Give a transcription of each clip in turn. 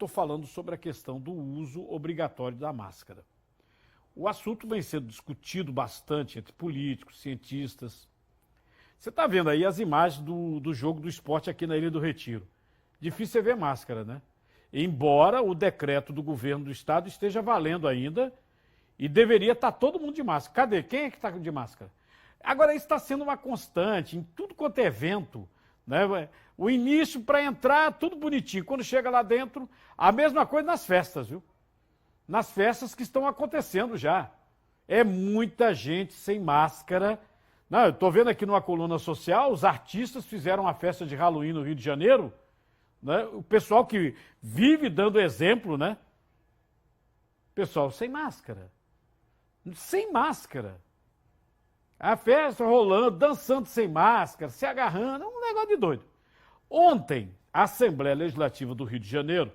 estou falando sobre a questão do uso obrigatório da máscara. O assunto vem sendo discutido bastante entre políticos, cientistas. Você está vendo aí as imagens do jogo do esporte aqui na Ilha do Retiro. Difícil é ver máscara, né? Embora o decreto do governo do estado esteja valendo ainda e deveria estar todo mundo de máscara. Cadê? Quem é que está de máscara? Agora, isso está sendo uma constante em tudo quanto é evento, né? O início para entrar, tudo bonitinho. Quando chega lá dentro, a mesma coisa nas festas, viu? Nas festas que estão acontecendo já. É muita gente sem máscara. Não, eu estou vendo aqui numa coluna social, os artistas fizeram uma festa de Halloween no Rio de Janeiro, né? O pessoal que vive dando exemplo, né? Pessoal sem máscara. Sem máscara. A festa rolando, dançando sem máscara, se agarrando, é um negócio de doido. Ontem, a Assembleia Legislativa do Rio de Janeiro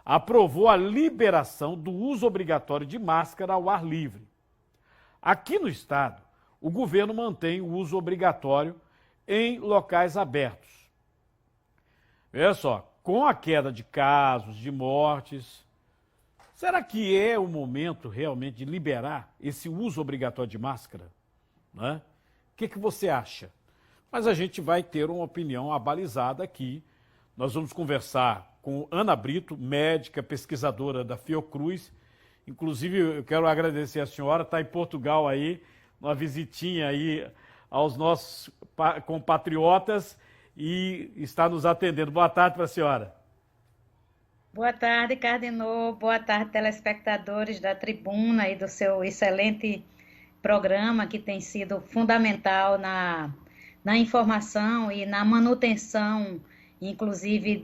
aprovou a liberação do uso obrigatório de máscara ao ar livre. Aqui no estado, o governo mantém o uso obrigatório em locais abertos. Veja só, com a queda de casos, de mortes, será que é o momento realmente de liberar esse uso obrigatório de máscara? Né? O que você acha? Mas a gente vai ter uma opinião abalizada aqui. Nós vamos conversar com Ana Brito, médica, pesquisadora da Fiocruz. Inclusive, eu quero agradecer a senhora, está em Portugal aí, uma visitinha aí aos nossos compatriotas e está nos atendendo. Boa tarde para a senhora. Boa tarde, Cardinô. Boa tarde, telespectadores da Tribuna e do seu excelente programa que tem sido fundamental na informação e na manutenção, inclusive,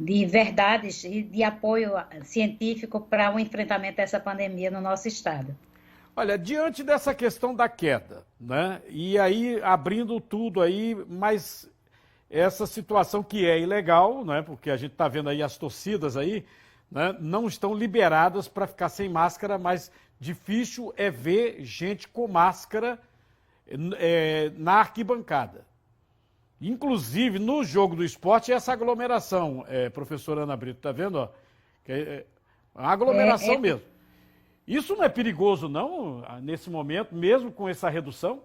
de verdades e de apoio científico para o enfrentamento dessa pandemia no nosso estado. Olha, diante dessa questão da queda, né, e aí abrindo tudo aí, mas essa situação que é ilegal, né, porque a gente está vendo aí as torcidas aí, né, não estão liberadas para ficar sem máscara, mas difícil é ver gente com máscara na arquibancada. Inclusive, no jogo do esporte, essa aglomeração, professora Ana Brito, está vendo? Ó, que é uma aglomeração mesmo. Isso não é perigoso, não, nesse momento, mesmo com essa redução?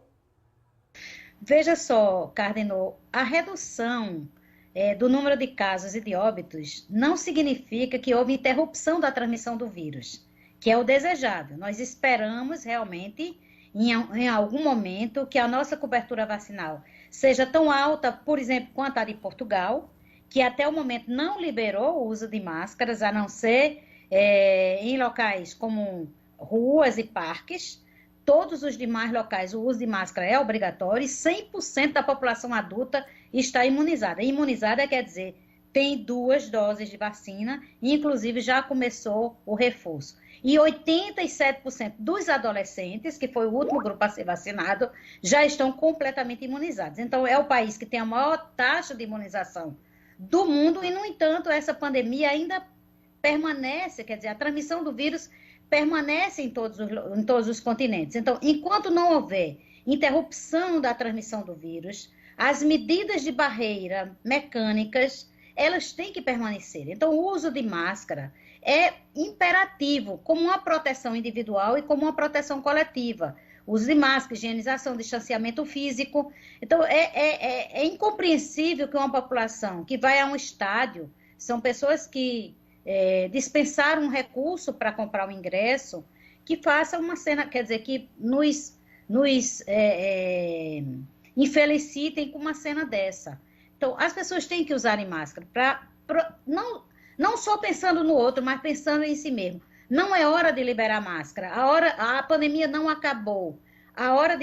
Veja só, Cardinô, a redução do número de casos e de óbitos não significa que houve interrupção da transmissão do vírus, que é o desejável. Nós esperamos realmente, em algum momento, que a nossa cobertura vacinal seja tão alta, por exemplo, quanto a de Portugal, que até o momento não liberou o uso de máscaras, a não ser em locais como ruas e parques. Todos os demais locais o uso de máscara é obrigatório e 100% da população adulta está imunizada. Imunizada quer dizer, tem 2 doses de vacina e inclusive já começou o reforço. E 87% dos adolescentes, que foi o último grupo a ser vacinado, já estão completamente imunizados. Então, é o país que tem a maior taxa de imunização do mundo e, no entanto, essa pandemia ainda permanece, quer dizer, a transmissão do vírus permanece em todos os continentes. Então, enquanto não houver interrupção da transmissão do vírus, as medidas de barreira mecânicas, elas têm que permanecer. Então, o uso de máscara é imperativo, como uma proteção individual e como uma proteção coletiva. Uso de máscara, higienização, distanciamento físico. Então, é incompreensível que uma população que vai a um estádio, são pessoas que dispensaram um recurso para comprar o ingresso, que faça uma cena, quer dizer, que nos infelicitem com uma cena dessa. Então, as pessoas têm que usarem máscara, não só pensando no outro, mas pensando em si mesmo. Não é hora de liberar máscara, a pandemia não acabou, a hora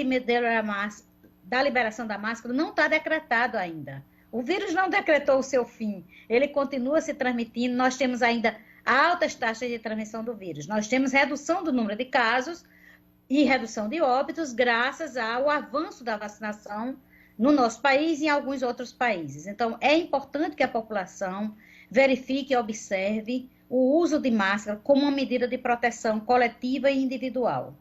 da liberação da máscara não está decretado ainda. O vírus não decretou o seu fim, ele continua se transmitindo, nós temos ainda altas taxas de transmissão do vírus, nós temos redução do número de casos e redução de óbitos graças ao avanço da vacinação no nosso país e em alguns outros países. Então, é importante que a população verifique e observe o uso de máscara como uma medida de proteção coletiva e individual.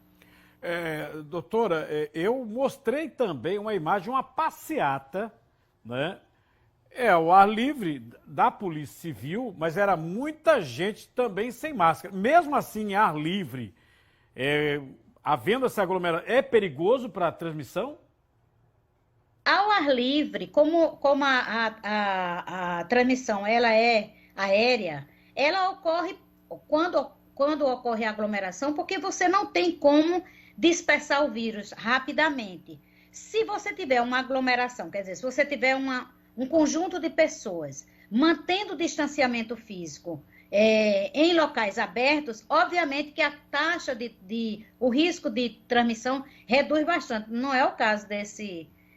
Doutora, eu mostrei também uma imagem, uma passeata, né, O ar livre da Polícia Civil, mas era muita gente também sem máscara. Mesmo assim, em ar livre, havendo essa aglomeração, é perigoso para a transmissão? Ao ar livre, como a transmissão ela é aérea, ela ocorre quando ocorre a aglomeração, porque você não tem como dispersar o vírus rapidamente. Se você tiver uma aglomeração, quer dizer, se você tiver um conjunto de pessoas mantendo o distanciamento físico em locais abertos, obviamente que a taxa o risco de transmissão reduz bastante. Não é o caso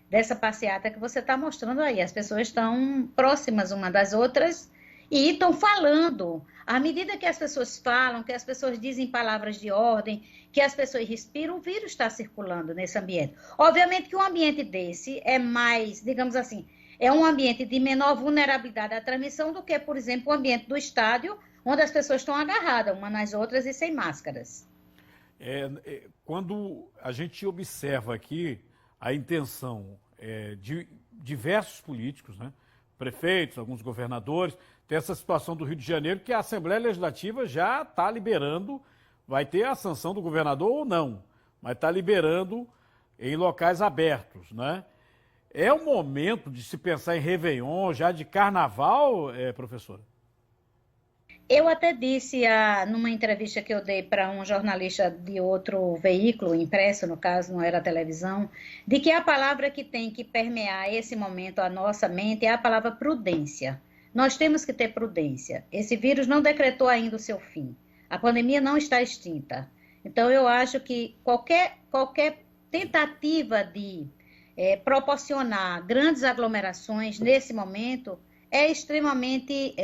dessa passeata que você está mostrando aí. As pessoas estão próximas uma das outras e estão falando. À medida que as pessoas falam, que as pessoas dizem palavras de ordem, que as pessoas respiram, o vírus está circulando nesse ambiente. Obviamente que um ambiente desse é mais, digamos assim, é um ambiente de menor vulnerabilidade à transmissão do que, por exemplo, o ambiente do estádio, onde as pessoas estão agarradas umas nas outras e sem máscaras. Quando a gente observa aqui a intenção de diversos políticos, né, prefeitos, alguns governadores, tem essa situação do Rio de Janeiro que a Assembleia Legislativa já está liberando, vai ter a sanção do governador ou não, mas está liberando em locais abertos, né? É o momento de se pensar em Réveillon, já de carnaval, professora? Eu até disse numa entrevista que eu dei para um jornalista de outro veículo, impresso, no caso, não era televisão, de que a palavra que tem que permear esse momento a nossa mente é a palavra prudência. Nós temos que ter prudência. Esse vírus não decretou ainda o seu fim. A pandemia não está extinta. Então, eu acho que qualquer tentativa de proporcionar grandes aglomerações nesse momento é extremamente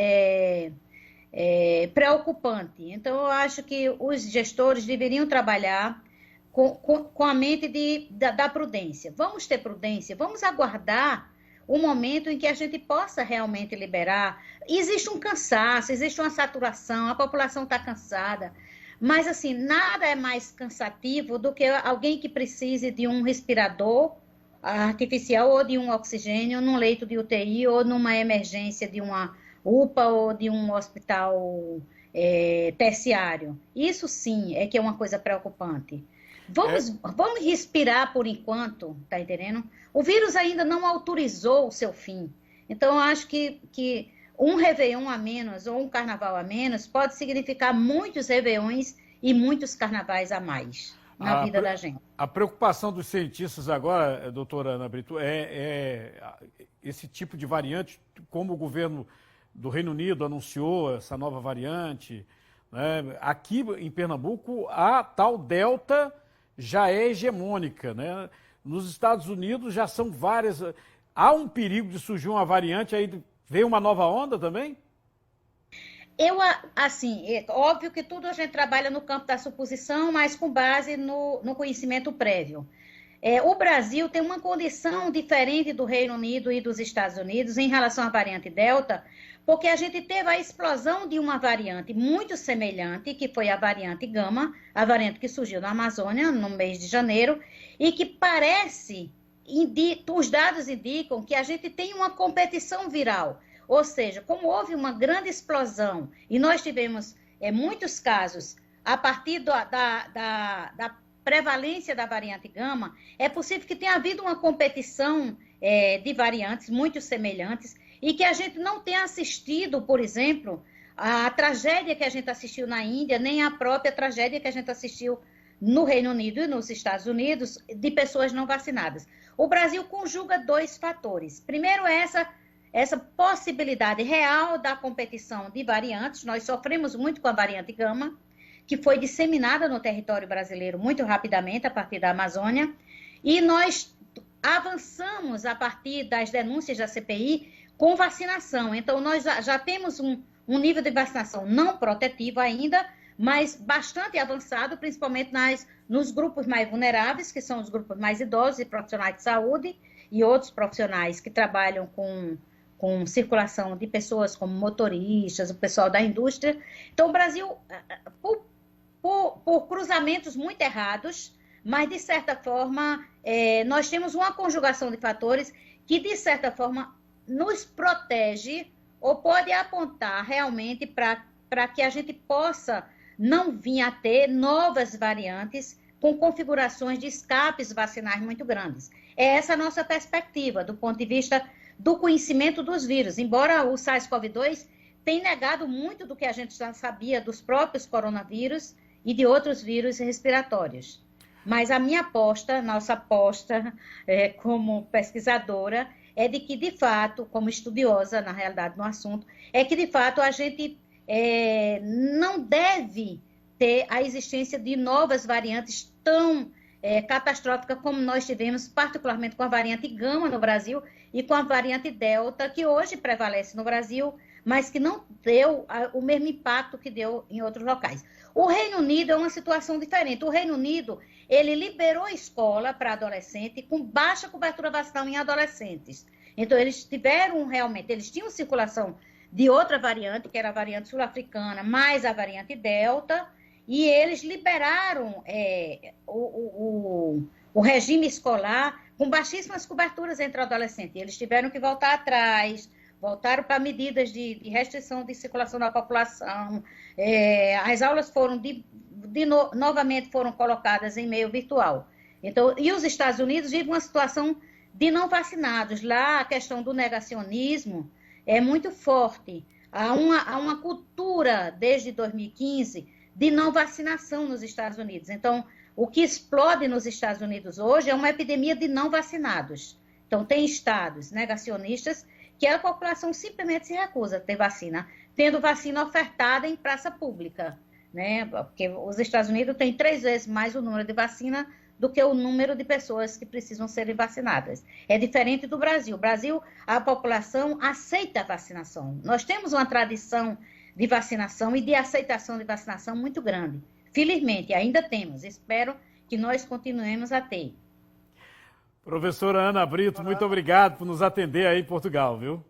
preocupante. Então, eu acho que os gestores deveriam trabalhar com a mente da prudência. Vamos ter prudência, vamos aguardar o momento em que a gente possa realmente liberar. Existe um cansaço, existe uma saturação, a população está cansada, mas assim, nada é mais cansativo do que alguém que precise de um respirador artificial ou de um oxigênio num leito de UTI ou numa emergência de uma UPA ou de um hospital terciário. Isso sim é que é uma coisa preocupante. Vamos respirar por enquanto, tá entendendo? O vírus ainda não autorizou o seu fim. Então, eu acho que um Réveillon a menos ou um carnaval a menos pode significar muitos Réveillões e muitos carnavais a mais na vida da gente. A preocupação dos cientistas agora, doutora Ana Brito, é esse tipo de variante, como o governo do Reino Unido anunciou essa nova variante, né? Aqui em Pernambuco, a tal Delta já é hegemônica, né? Nos Estados Unidos já são várias. Há um perigo de surgir uma variante, aí vem uma nova onda também? É óbvio que tudo a gente trabalha no campo da suposição, mas com base no conhecimento prévio. O Brasil tem uma condição diferente do Reino Unido e dos Estados Unidos em relação à variante Delta, porque a gente teve a explosão de uma variante muito semelhante, que foi a variante Gama, a variante que surgiu na Amazônia no mês de janeiro, e que parece, os dados indicam que a gente tem uma competição viral. Ou seja, como houve uma grande explosão e nós tivemos muitos casos a partir da prevalência da variante Gama, é possível que tenha havido uma competição de variantes muito semelhantes e que a gente não tenha assistido, por exemplo, a tragédia que a gente assistiu na Índia, nem a própria tragédia que a gente assistiu no Reino Unido e nos Estados Unidos de pessoas não vacinadas. O Brasil conjuga dois fatores. Primeiro, essa possibilidade real da competição de variantes. Nós sofremos muito com a variante Gama, que foi disseminada no território brasileiro muito rapidamente a partir da Amazônia, e nós avançamos a partir das denúncias da CPI com vacinação. Então, nós já temos um nível de vacinação não protetivo ainda, mas bastante avançado, principalmente nos grupos mais vulneráveis, que são os grupos mais idosos e profissionais de saúde, e outros profissionais que trabalham com circulação de pessoas como motoristas, o pessoal da indústria. Então, o Brasil, por cruzamentos muito errados, mas, de certa forma, nós temos uma conjugação de fatores que, de certa forma, nos protege ou pode apontar realmente para que a gente possa não vir a ter novas variantes com configurações de escapes vacinais muito grandes. É essa a nossa perspectiva, do ponto de vista do conhecimento dos vírus. Embora o SARS-CoV-2 tenha negado muito do que a gente já sabia dos próprios coronavírus e de outros vírus respiratórios. Mas a minha aposta, nossa aposta como pesquisadora, é de que, de fato, como estudiosa, na realidade, no assunto, é que, de fato, a gente não deve ter a existência de novas variantes tão catastróficas como nós tivemos, particularmente com a variante Gama no Brasil e com a variante Delta, que hoje prevalece no Brasil, mas que não deu o mesmo impacto que deu em outros locais. O Reino Unido é uma situação diferente. O Reino Unido, ele liberou a escola para adolescente com baixa cobertura vacinal em adolescentes. Então, eles tinham circulação de outra variante, que era a variante sul-africana, mais a variante Delta, e eles liberaram o regime escolar com baixíssimas coberturas entre adolescentes. Eles tiveram que voltar atrás, voltaram para medidas de restrição de circulação da população. As aulas novamente foram colocadas em meio virtual. Então, e os Estados Unidos vivem uma situação de não vacinados. Lá, a questão do negacionismo é muito forte. Há uma cultura, desde 2015, de não vacinação nos Estados Unidos. Então, o que explode nos Estados Unidos hoje é uma epidemia de não vacinados. Então, tem estados negacionistas que a população simplesmente se recusa a ter vacina, tendo vacina ofertada em praça pública, né? Porque os Estados Unidos têm 3 vezes mais o número de vacina do que o número de pessoas que precisam serem vacinadas. É diferente do Brasil. O Brasil, a população aceita a vacinação. Nós temos uma tradição de vacinação e de aceitação de vacinação muito grande. Felizmente, ainda temos. Espero que nós continuemos a ter. Professora Ana Brito, muito obrigado por nos atender aí em Portugal, viu?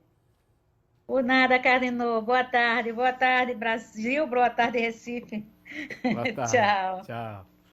Por nada, Cardenô. Boa tarde, Brasil. Boa tarde, Recife. Boa tarde. Tchau. Tchau.